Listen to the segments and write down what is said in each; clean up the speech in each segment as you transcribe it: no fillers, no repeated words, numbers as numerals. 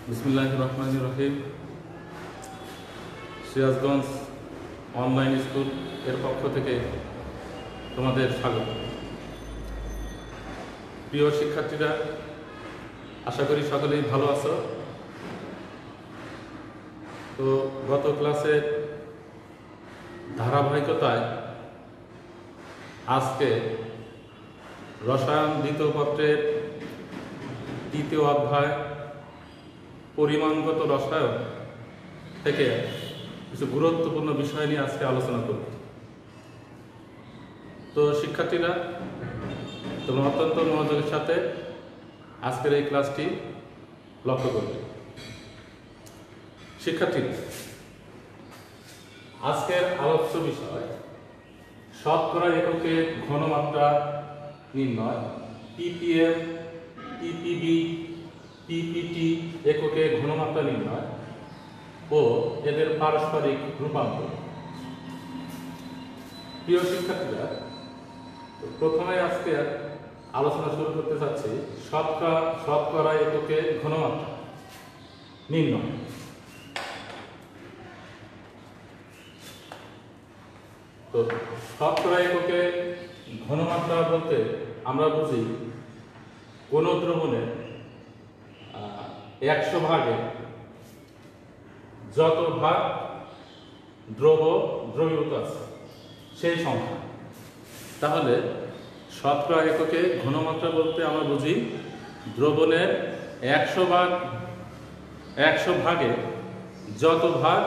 বিসমিল্লাহির রহমানির রহিম। Sirajganj online school এর পক্ষ থেকে তোমাদের স্বাগত। প্রিয় শিক্ষার্থীরা, আশা করি সকলেই ভালো আছো। তো গত ক্লাসের ধারাবাহিকতায় আজকে রসায়ন দ্বিতীয় পত্রের তৃতীয় অধ্যায় পরিমাণগত রসায়ন থেকে কিছু গুরুত্বপূর্ণ বিষয় নিয়ে আজকে আলোচনা করব। তো শিক্ষার্থীরা, তোমরা অত্যন্ত মনোযোগের সাথে আজকের এই ক্লাসটি লক্ষ্য করবে। শিক্ষার্থীরা, আজকের আলোচ্য বিষয় শতকরা এককে ঘনমাত্রা নির্ণয়, ppm, ppb, ppt এককে ঘনমাত্রা নির্ণয় ও এদের পারস্পরিক রূপান্তর। প্রিয় শিক্ষার্থীরা, প্রথমে আজকে আলোচনা শুরু করতে চাচ্ছি শতকরা এককে ঘনমাত্রা নির্ণয়। তো শতকরা এককে ঘনমাত্রা বলতে আমরা বুঝি কোন দ্রবণের 100 ভাগে যত ভাগ দ্রবীভূত আছে সেই সংখ্যা। তাহলে শতকরা এককে ঘনমাত্রা বলতে আমরা বুঝি দ্রবণের 100 ভাগে যত ভাগ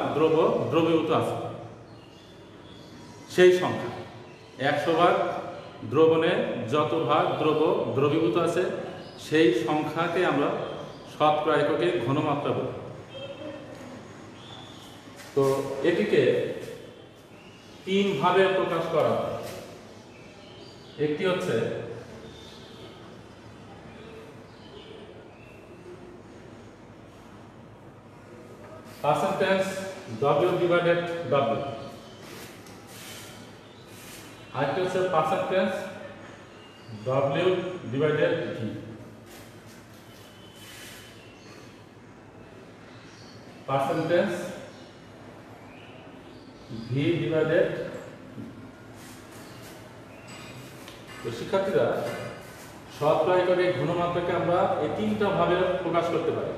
দ্রবীভূত আছে সেই সংখ্যা। 100 ভাগ দ্রবণে যত ভাগ দ্রবীভূত আছে সেই সংখ্যাকে আমরা শতকরা এককে ঘনমাত্রা বলি। তো এটিকে 3 ভাবে প্রকাশ করা হয়। একটি হচ্ছে পার্সেন্টেজ W/W, আরেকটি হচ্ছে পার্সেন্টেজ W/V, পার্সেন্টেজ V/V। তো শিক্ষার্থীরা, শতকরা এককে ঘনমাত্রাকে আমরা এই 3টা ভাবে প্রকাশ করতে পারি।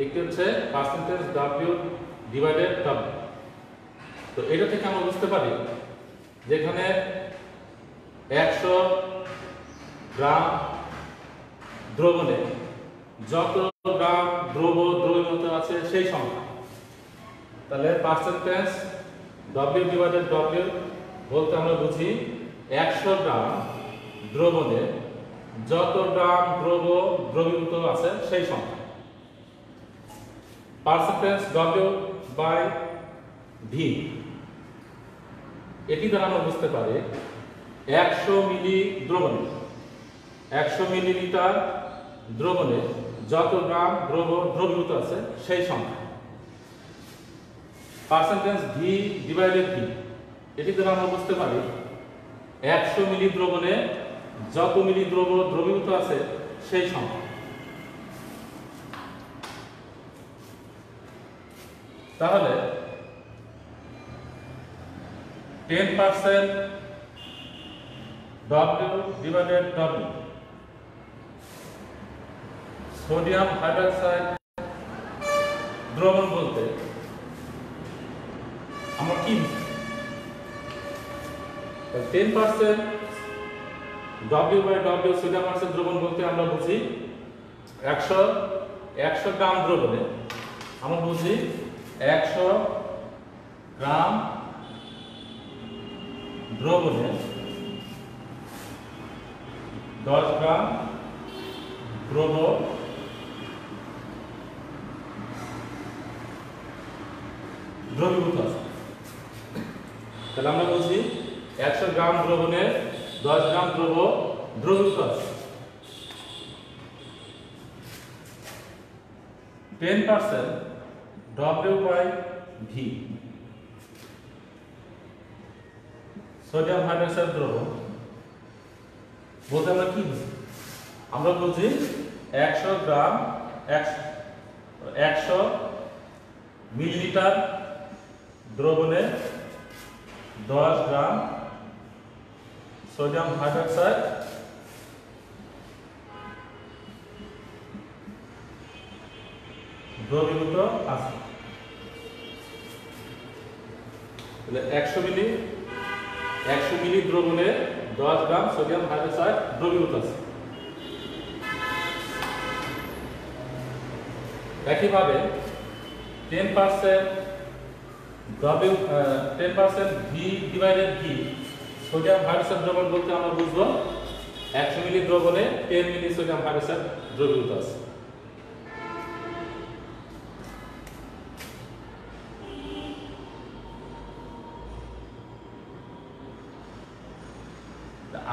একটি হচ্ছে পার্সেন্টেজ W/W। তো এটা থেকে আমরা বুঝতে পারি যেখানে 100 গ্রাম দ্রবণে যত গ্রাম দ্রবীভূত আছে সেই সংখ্যা। তাহলে পার্সেন্টেজ W/W বলতে আমরা বুঝি 100 গ্রাম দ্রবণে যত গ্রাম দ্রবীভূত আছে সেই সংখ্যা। পার্সেন্টেজ W/V এটি দ্বারা আমরা বুঝতে পারি 100 মিলি দ্রবণে 100 মিলিলিটার দ্রবণে যত গ্রাম দ্রবীভূত আছে সেই সংখ্যা। পার্সেন্টেজ V/V এটি দ্বারা আমরা বুঝতে পারি 100 মিলি দ্রবণে যত মিলি দ্রবীভূত আছে সেই সংখ্যা। তাহলে 10% W/W সোডিয়াম হাইড্রোক্সাইড দ্রবণ বলতে আমরা কি বুঝি? 10% W/W সোডিয়াম হাইড্রোক্সাইড দ্রবণ বলতে আমরা বুঝি 100 গ্রাম দ্রবণে আমরা বুঝি 100 গ্রাম দ্রবণে 10 গ্রাম দ্রবীভূত আছে। তাহলে আমরা বুঝি 100 গ্রাম দ্রবণে 10 গ্রাম দ্রবীভূত আছে। 10% W/V সোডিয়াম হাইড্রোক্সাইড দ্রবণ বলতে আমরা কি বুঝি? আমরা বুঝি 100 গ্রাম 100 মিলিলিটার দ্রবণে 10 গ্রাম সোডিয়াম হাইড্রোক্সাইড দ্রবীভূত আছে। তাহলে 100 মিলি দ্রবণে 10 গ্রাম সোডিয়াম হাইড্রোক্সাইড দ্রবীভূত আছে। একইভাবে 10% V divided V sodium hydroxide দ্রবণ বলতে আমরা বুঝবো 100 মিলি দ্রবণে 10 মিলি সোডিয়াম হাইড্রোক্সাইড দ্রবীভূত আছে।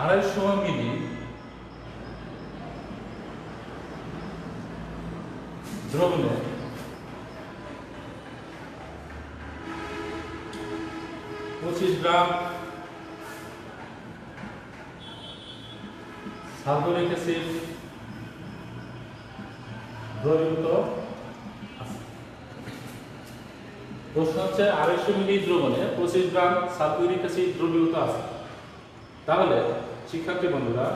আড়াইশো মিলি দ্রবণে 25 গ্রাম সালফিউরিক অ্যাসিড দ্রবীভূত আছে। প্রশ্ন হচ্ছে 250 মিলি দ্রবণে 25 গ্রাম সালফিউরিক অ্যাসিড দ্রবীভূত আছে। তাহলে শিক্ষার্থী বন্ধুরা,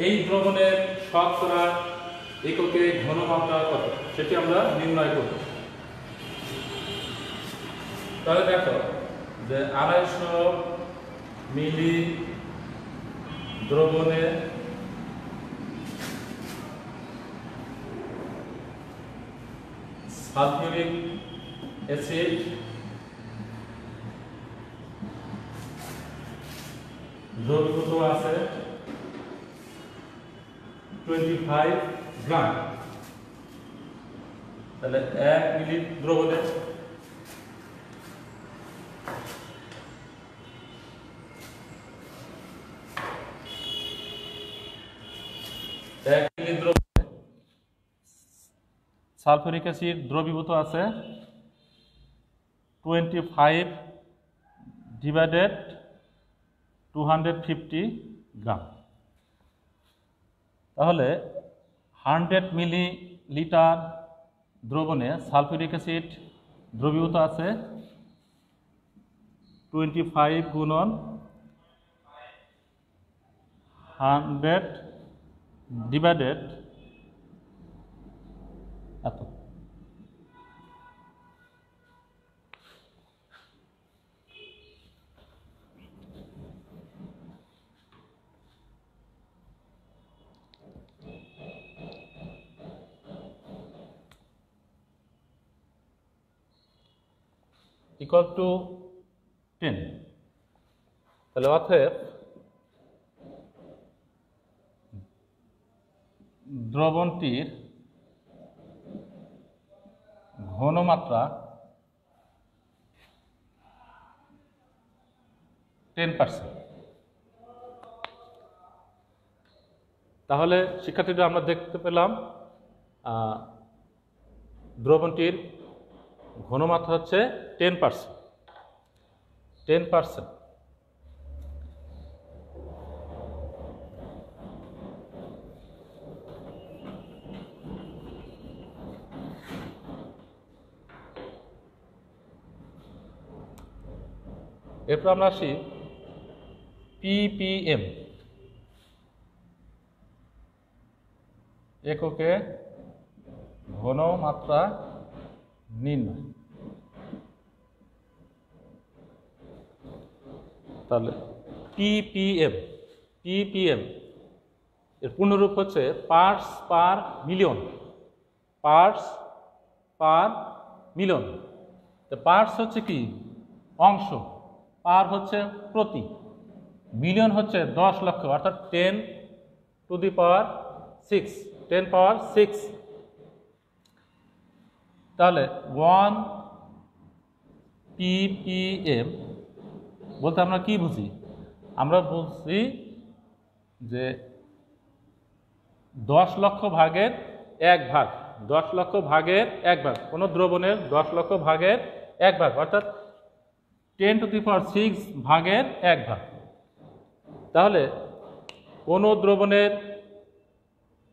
এই দ্রবণের শতকরা এককে ঘনমাত্রা কত সেটি আমরা নির্ণয় করব। তাহলে দেখো যে 250 মিলি দ্রবণে সালফিউরিক অ্যাসিড দ্রবীভূত আছে 25 গ্রাম। তাহলে 1 মিলি দ্রবণে 1 মিলি দ্রবণে সালফিউরিক অ্যাসিড দ্রবীভূত আছে 25 ডিভাইডেড 250 গ্রাম। তাহলে 100 মিলিলিটার দ্রবণে সালফিউরিক অ্যাসিড দ্রবীভূত আছে 25 গুণন 100 ডিভাইডেড এত। Equal to 10। তাহলে অতএব দ্রবণটির ঘনমাত্রা 10%। তাহলে শিক্ষার্থীরা আমরা দেখতে পেলাম দ্রবণটির ঘনমাত্রা হচ্ছে 10%। এরপর আমরা আসি ppm এককে ঘনমাত্রা নির্ণয়। তাহলে ppm এর পূর্ণরূপ হচ্ছে পার্টস পার মিলিয়ন। পার্টস হচ্ছে কি অংশ, পার হচ্ছে প্রতি, মিলিয়ন হচ্ছে 10 লক্ষ, অর্থাৎ 10 টু দি পাওয়ার 6। তাহলে 1 ppm বলতে আমরা কি বুঝি? আমরা বুঝি যে 10 লক্ষ ভাগের 1 ভাগ, 10 লক্ষ ভাগের 1 ভাগ, কোনো দ্রবণের 10 লক্ষ ভাগের 1 ভাগ, অর্থাৎ 10 টু দি পাওয়ার 6 ভাগের 1 ভাগ। তাহলে কোনো দ্রবণের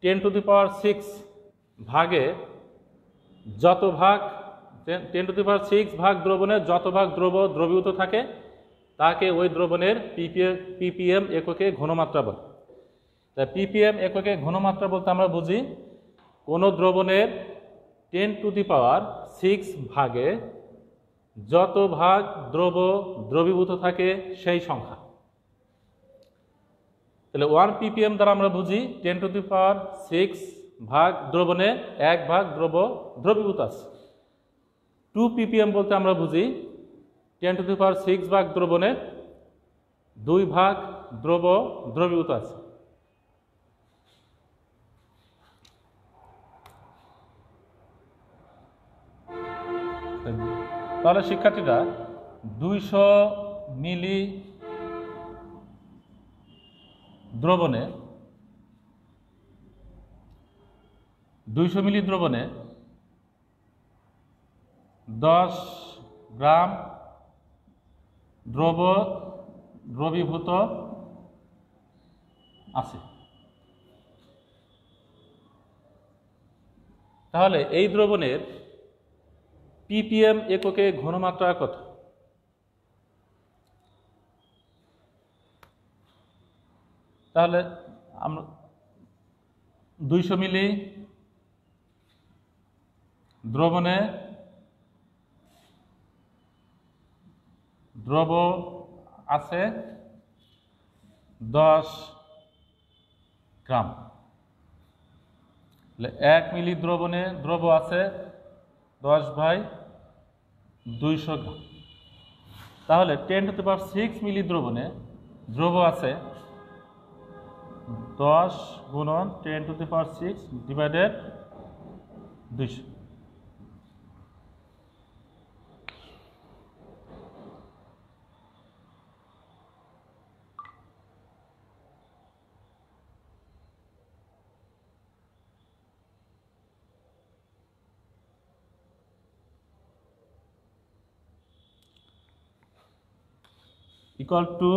10 টু দি পাওয়ার 6 ভাগে যত ভাগ 10⁶ ভাগ দ্রবণের যত ভাগ দ্রবীভূত থাকে তাকে ওই দ্রবণের ppm এককে ঘনমাত্রা বলে। তাই ppm এককে ঘনমাত্রা বলতে আমরা বুঝি কোনো দ্রবণের 10⁶ ভাগে যত ভাগ দ্রবীভূত থাকে সেই সংখ্যা। তাহলে 1 ppm দ্বারা আমরা বুঝি 10⁶ ভাগ দ্রবণে 1 ভাগ দ্রবীভূত আছে। 2 ppm বলতে আমরা বুঝি 10⁶ ভাগ দ্রবণে 2 ভাগ দ্রবীভূত আছে। তাহলে শিক্ষার্থীরা 200 মিলি দ্রবণে 10 গ্রাম দ্রবীভূত আছে। তাহলে এই দ্রবণের ppm এককে ঘনমাত্রা কত? তাহলে আমরা 200 মিলি দ্রবণে দ্রব আছে 10 গ্রাম। 1 মিলি দ্রবণে দ্রব আছে 10/200 গ্রাম। তাহলে 10⁶ মিলি দ্রবণে দ্রব আছে 10 গুণন 10⁶ ডিভাইডেড 200। Equal to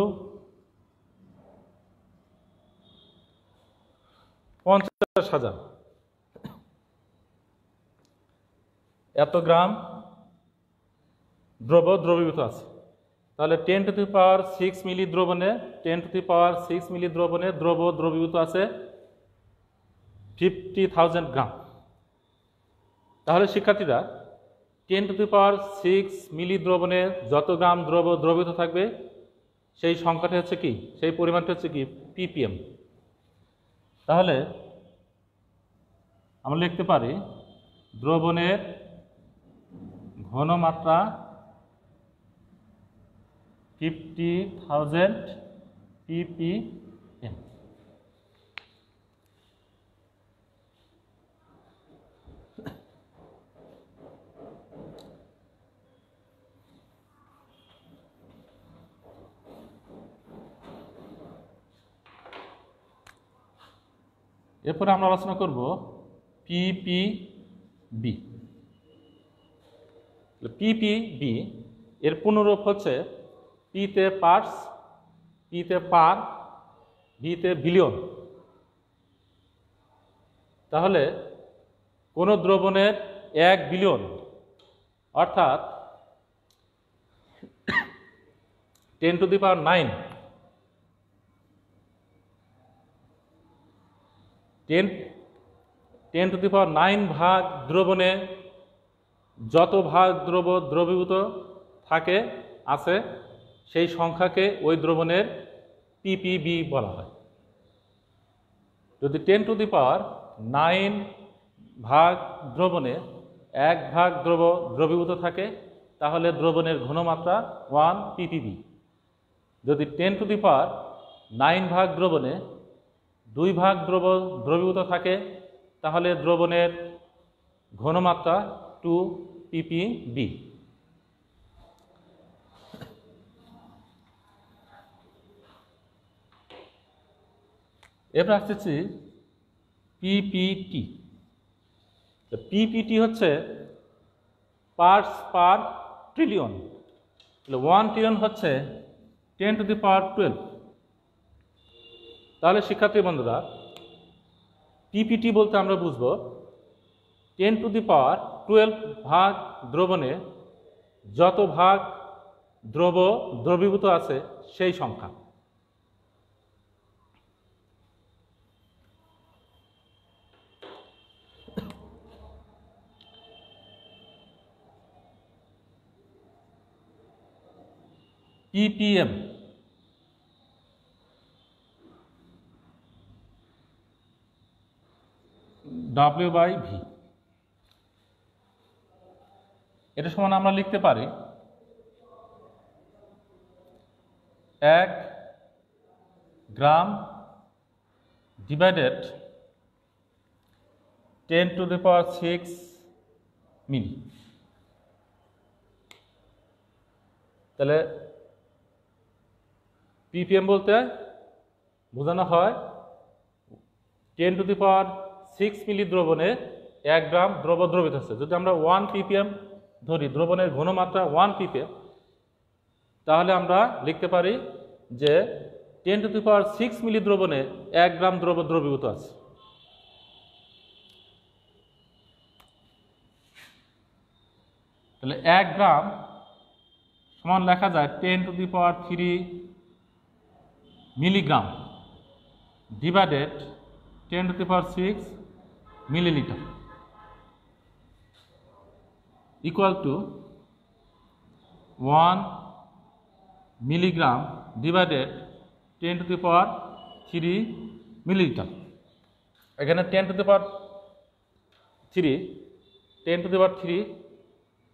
50,000। এত গ্রাম দ্রবীভূত আছে। তাহলে 10⁶ মিলি দ্রবণে 10⁶ মিলি দ্রবণে দ্রবীভূত আছে 50,000 গ্রাম। তাহলে শিক্ষার্থীরা 10⁶ মিলি দ্রবণে যত গ্রাম দ্রবীভূত থাকবে সেই সংখ্যাটি হচ্ছে কি, সেই পরিমাণটি হচ্ছে কি ppm। তাহলে আমরা লিখতে পারি দ্রবণের ঘনমাত্রা 50,000 ppm। এরপরে আমরা আলোচনা করব ppb। ppb এর পুনরূপ হচ্ছে p তে পার্টস, p তে পার, b তে বিলিয়ন। তাহলে কোন দ্রবণের 1 বিলিয়ন অর্থাৎ 10⁹ 10⁹ ভাগ দ্রবণে যত ভাগ দ্রবীভূত থাকে আছে সেই সংখ্যাকে ওই দ্রবণের ppb বলা হয়। যদি 10⁹ ভাগ দ্রবণে 1 ভাগ দ্রবীভূত থাকে তাহলে দ্রবণের ঘনমাত্রা 1 ppb। যদি 10⁹ ভাগ দ্রবণে 2 ভাগ দ্রবীভূত থাকে তাহলে দ্রবণের ঘনমাত্রা 2 ppb। এবার আসতেছি ppt। ppt হচ্ছে পার্টস পার ট্রিলিয়ন। 1 ট্রিলিয়ন হচ্ছে 10⁻12। তাহলে শিক্ষার্থী বন্ধুরা ppt বলতে আমরা বুঝব 10⁻12 ভাগ দ্রবণে যত ভাগ দ্রবীভূত আছে সেই সংখ্যা। ppm W/V, এটা সমান আমরা লিখতে পারি 1 গ্রাম ডিভাইডেড 10⁶ মিলি। তাহলে ppm বলতে বোঝানো হয় 10⁶ মিলি দ্রবণে 1 গ্রাম দ্রবিত আছে। যদি আমরা 1 ppm ধরি, দ্রবণের ঘনমাত্রা 1 ppm, তাহলে আমরা লিখতে পারি যে 10⁶ মিলি দ্রবণে 1 গ্রাম দ্রবীভূত আছে। তাহলে 1 গ্রাম সমান লেখা যায় 10⁻³ milligram divided 10⁶ millilitre equal to 1 milligram divided 10⁻³ millilitre. এখানে 10⁻³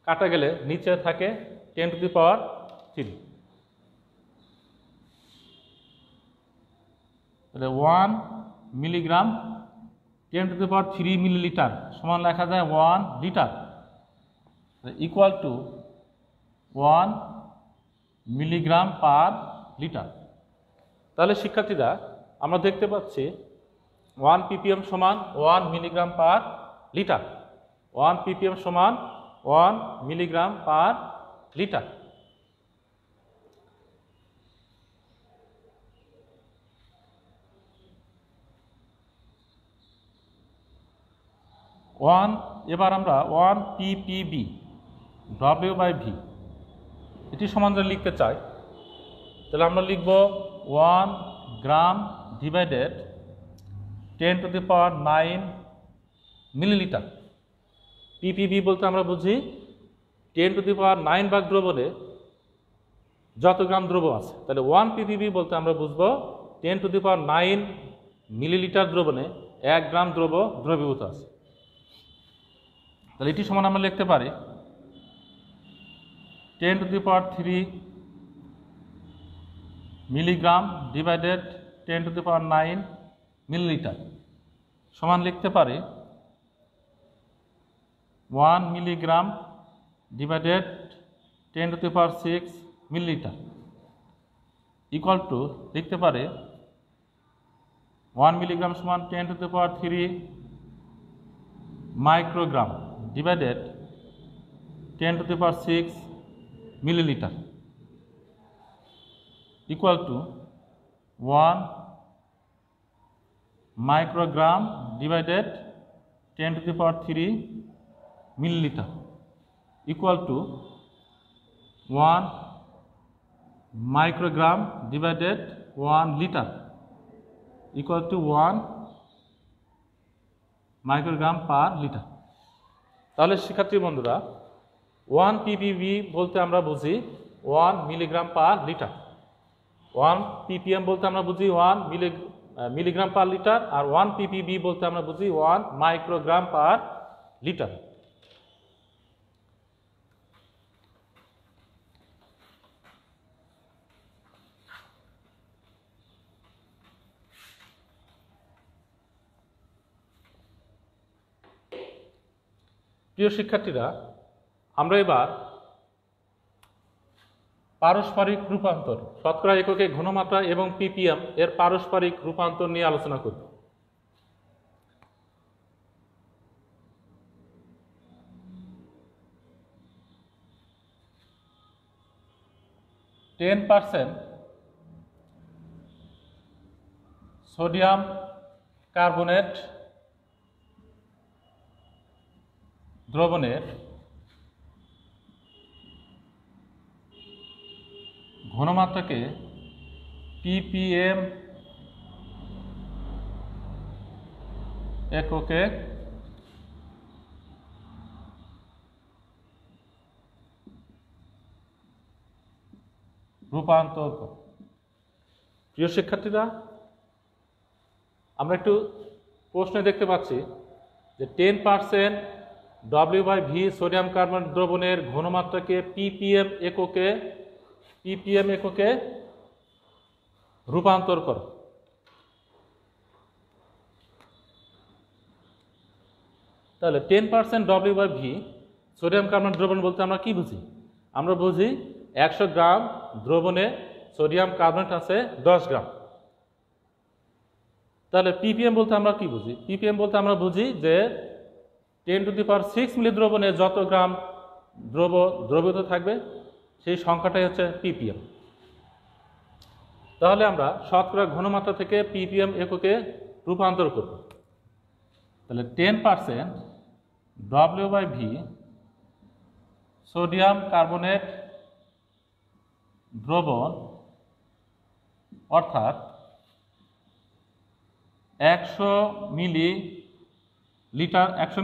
কাটা গেলে নিচে থাকে 10⁻³। তাহলে 1 মিলিগ্রাম 10⁻³ মিলিলিটার সমান লেখা যায় 1 litre equal to 1 milligram per litre. তাহলে শিক্ষার্থীরা আমরা দেখতে পাচ্ছি 1 ppm সমান 1 মিলিগ্রাম পার লিটার, 1 ppm সমান 1 মিলিগ্রাম পার লিটার। এবার আমরা 1 ppb W/V এটি সমান যদি লিখতে চাই, তাহলে আমরা লিখব 1 গ্রাম ডিভাইডেড 10⁹ মিলিলিটার। ppb বলতে আমরা বুঝি 10⁹ ভাগ দ্রবণে যত গ্রাম দ্রব আছে। তাহলে 1 ppb বলতে আমরা বুঝব 10⁹ মিলিলিটার দ্রবণে 1 গ্রাম দ্রবীভূত আছে। তাহলে এটি সমান আমরা লিখতে পারি 10⁻³ মিলিগ্রাম ডিভাইডেড 10⁹ মিলিলিটার সমান লিখতে পারি 1 milligram divided 10⁶ millilitre equal to লিখতে পারে 1 মিলিগ্রাম সমান 10⁻³ microgram divided 10⁶ millilitre equal to 1 microgram divided 10⁶ millilitre equal to 1 microgram divided 1 litre equal to 1 microgram per litre. তাহলে শিক্ষার্থী বন্ধুরা 1 ppb বলতে আমরা বুঝি 1 মিলিগ্রাম পার লিটার, 1 ppm বলতে আমরা বুঝি 1 মিলিগ্রাম পার লিটার, আর 1 ppb বলতে আমরা বুঝি 1 মাইক্রোগ্রাম পার লিটার। প্রিয় শিক্ষার্থীরা, আমরা এবার পারস্পরিক রূপান্তর, শতকরা এককে ঘনমাত্রা এবং ppm এর পারস্পরিক রূপান্তর নিয়ে আলোচনা করব। %, সোডিয়াম কার্বনেট দ্রবণের ঘনমাত্রাকে ppm এককে রূপান্তর করো। প্রিয় শিক্ষার্থীরা, আমরা একটু প্রশ্নে দেখতে পাচ্ছি যে 10% W/V সোডিয়াম কার্বনেট দ্রবণের ঘনমাত্রাকে ppm এককে রূপান্তর করো। তাহলে 10% W/V সোডিয়াম কার্বনেট দ্রবণ বলতে আমরা কি বুঝি? আমরা বুঝি 100 গ্রাম দ্রবণে সোডিয়াম কার্বনেট আছে 10 গ্রাম। তাহলে ppm বলতে আমরা কি বুঝি? ppm বলতে আমরা বুঝি যে 10⁶ মিলি দ্রবণে যত গ্রাম দ্রবীভূত থাকবে সেই সংখ্যাটাই হচ্ছে ppm। তাহলে আমরা শতকরা ঘনমাত্রা থেকে ppm এককে রূপান্তর করব। তাহলে 10% W/V সোডিয়াম কার্বনেট দ্রবণ অর্থাৎ 100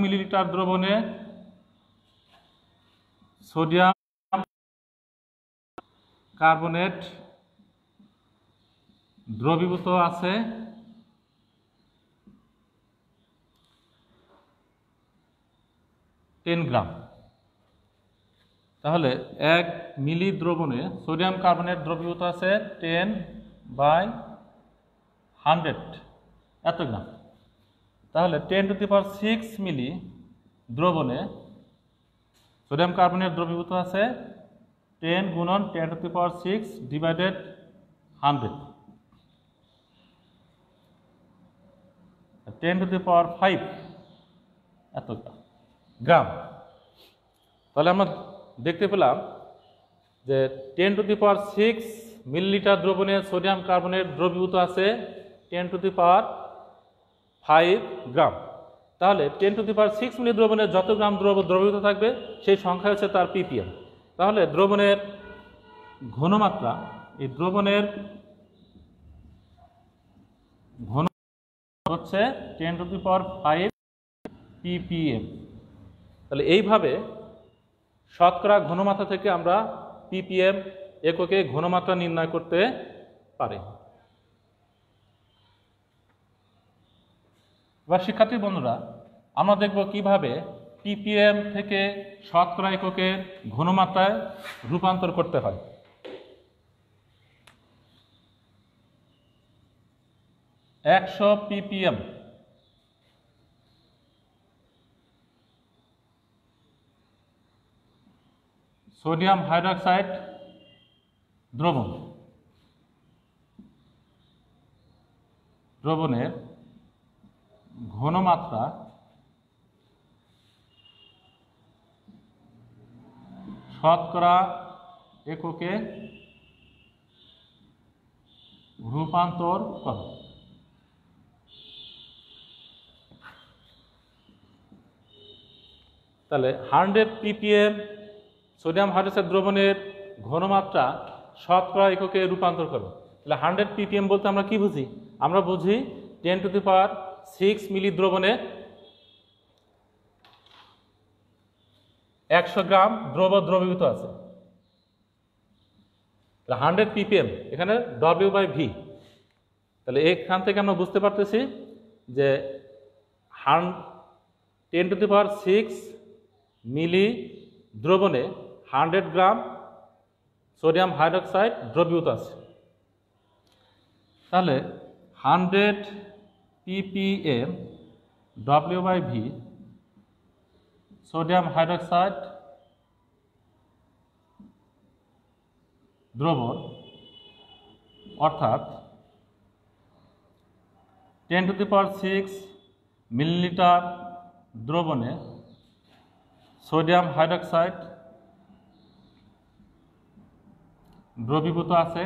মিলিলিটার দ্রবণে সোডিয়াম কার্বনেট দ্রবীভূত আছে 10 গ্রাম। তাহলে 1 মিলি দ্রবণে সোডিয়াম কার্বনেট দ্রবীভূত আছে 10/100 এত গ্রাম। তাহলে 10⁶ মিলি দ্রবণে সোডিয়াম কার্বনেট দ্রবীভূত আছে 10 গুণন 10⁶ ডিভাইডেড 100 10⁵ এত গ্রাম। তাহলে আমরা দেখতে পেলাম যে 10⁶ মিলিলিটার দ্রবণে সোডিয়াম কার্বনেট দ্রবীভূত আছে 10⁵ গ্রাম। তাহলে 10⁶ মিলি দ্রবণে যত গ্রাম দ্রবীভূত থাকবে সেই সংখ্যা হচ্ছে তার ppm। তাহলে দ্রবণের ঘনমাত্রা, এই দ্রবণের ঘনমাত্রা হচ্ছে 10⁵ ppm। তাহলে এইভাবে শতকরা ঘনমাত্রা থেকে আমরা ppm এককে ঘনমাত্রা নির্ণয় করতে পারি। এবার শিক্ষার্থী বন্ধুরা, আমরা দেখব কিভাবে ppm থেকে শতকরা এককের ঘনমাত্রায় রূপান্তর করতে হয়। একশো ppm সোডিয়াম হাইড্রোক্সাইড দ্রবণের ঘনমাত্রা শতকরা এককে রূপান্তর করো। তাহলে 100 ppm সোডিয়াম হাইড্রোক্সাইড দ্রবণের ঘনমাত্রা শতকরা এককে রূপান্তর করো। তাহলে 100 ppm বলতে আমরা কি বুঝি? আমরা বুঝি 10⁶ মিলি দ্রবণে 100 গ্রাম দ্রবীভূত আছে। 100 ppm এখানে W/V। তাহলে এখান থেকে আমরা বুঝতে পারতেছি যে 10⁶ মিলি দ্রবণে 100 গ্রাম সোডিয়াম হাইড্রোক্সাইড দ্রবীভূত আছে। তাহলে 100 ppm W/V সোডিয়াম হাইড্রোক্সাইড দ্রবণ অর্থাৎ 10⁶ মিলিলিটার দ্রবণে সোডিয়াম হাইড্রোক্সাইড দ্রবীভূত আছে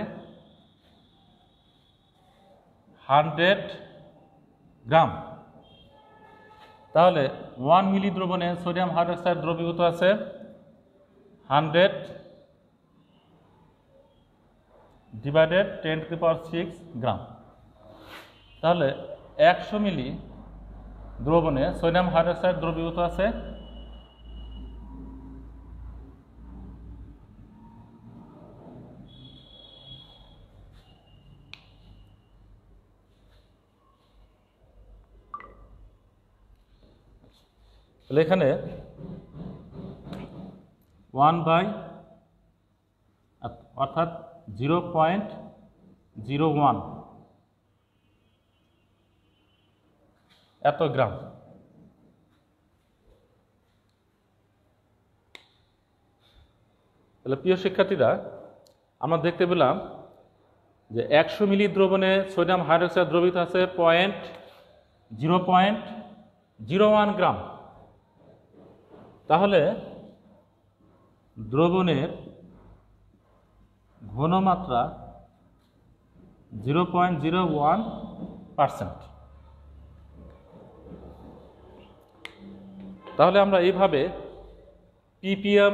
100 গ্রাম। তাহলে 1 মিলি দ্রবণে সোডিয়াম হাইড্রোক্সাইড দ্রবীভূত আছে 100 ডিভাইডেড 10⁶ গ্রাম। তাহলে 100 মিলি দ্রবণে সোডিয়াম হাইড্রোক্সাইড দ্রবীভূত আছে 1 অর্থাৎ 0.01 এত গ্রাম। তাহলে প্রিয় শিক্ষার্থীরা, আমরা দেখতে পেলাম যে 100 মিলি দ্রবণে সোডিয়াম হাইড্রোক্সাইড দ্রবীভূত আছে 0.01 গ্রাম। তাহলে দ্রবণের ঘনমাত্রা 0.01%। তাহলে আমরা এইভাবে ppm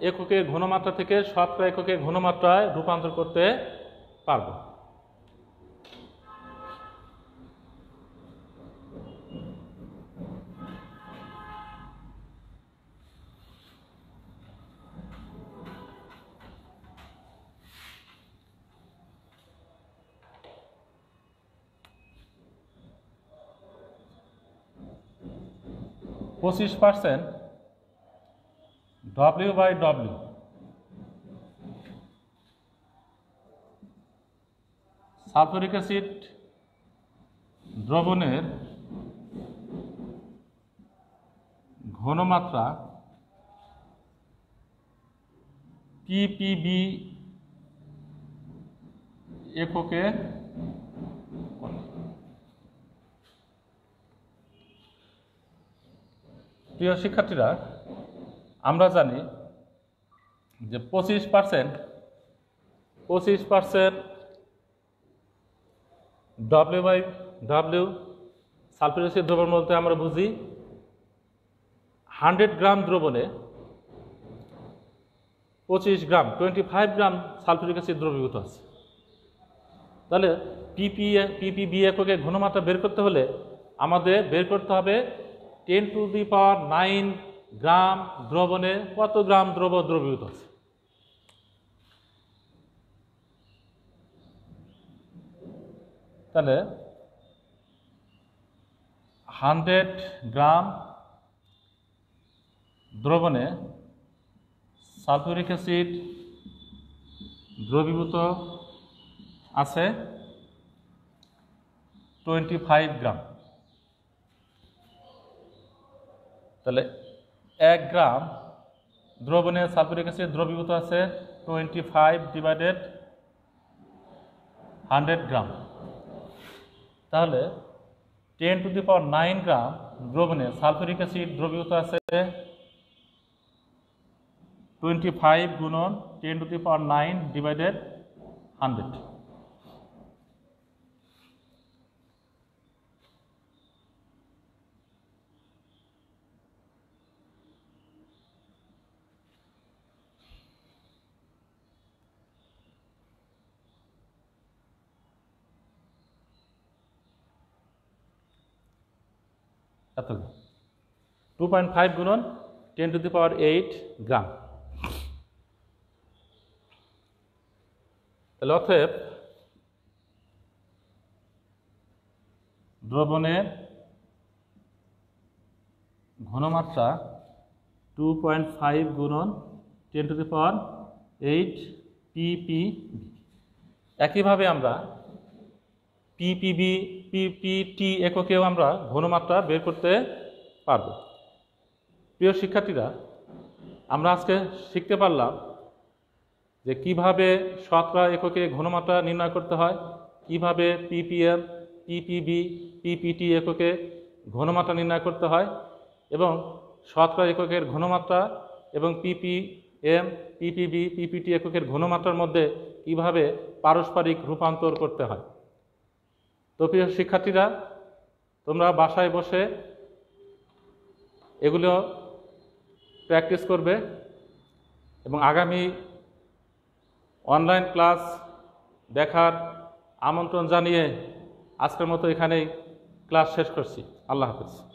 এককে ঘনমাত্রা থেকে শতকরা এককে ঘনমাত্রায় রূপান্তর করতে পারব। %, W/W সালফিউরিক অ্যাসিড দ্রবণের ঘনমাত্রা ppb এককে। প্রিয় শিক্ষার্থীরা, আমরা জানি যে 25% W/W সালফিউরিক অ্যাসিড দ্রবণ বলতে আমরা বুঝি 100 গ্রাম দ্রবণে 25 গ্রাম 25 গ্রাম সালফিউরিক অ্যাসিড দ্রবীভূত আছে। তাহলে ppb এককে ঘনমাত্রা বের করতে হলে আমাদের বের করতে হবে 10⁹ গ্রাম দ্রবণে কত গ্রাম দ্রবীভূত আছে। তাহলে 100 গ্রাম দ্রবণে সালফিউরিক অ্যাসিড দ্রবীভূত আছে 25 গ্রাম। তাহলে 1 গ্রাম দ্রবণে সালফিউরিক অ্যাসিড দ্রবীভূত আছে 25 ডিভাইডেড 100 গ্রাম। তাহলে 10⁹ গ্রাম দ্রবণে সালফিউরিক অ্যাসিড দ্রবীভূত আছে 25 গুণন 10⁹ ডিভাইডেড 100। এত 2.5 গুণন 10⁸ গ্রাম। তাহলে অতএব দ্রবণের ঘনমাত্রা 2.5 গুণন 10⁸ ppb। একইভাবে আমরা ppt এককেও আমরা ঘনমাত্রা বের করতে পারব। প্রিয় শিক্ষার্থীরা, আমরা আজকে শিখতে পারলাম যে কিভাবে শতকরা এককে ঘনমাত্রা নির্ণয় করতে হয়, কিভাবে ppm ppb ppt এককে ঘনমাত্রা নির্ণয় করতে হয় এবং শতকরা এককের ঘনমাত্রা এবং ppm ppb ppt এককের ঘনমাত্রার মধ্যে কিভাবে পারস্পরিক রূপান্তর করতে হয়। তো প্রিয় শিক্ষার্থীরা, তোমরা বাসায় বসে এগুলো প্র্যাকটিস করবে এবং আগামী অনলাইন ক্লাস দেখার আমন্ত্রণ জানিয়ে আজকের মতো এখানেই ক্লাস শেষ করছি। আল্লাহ হাফেজ।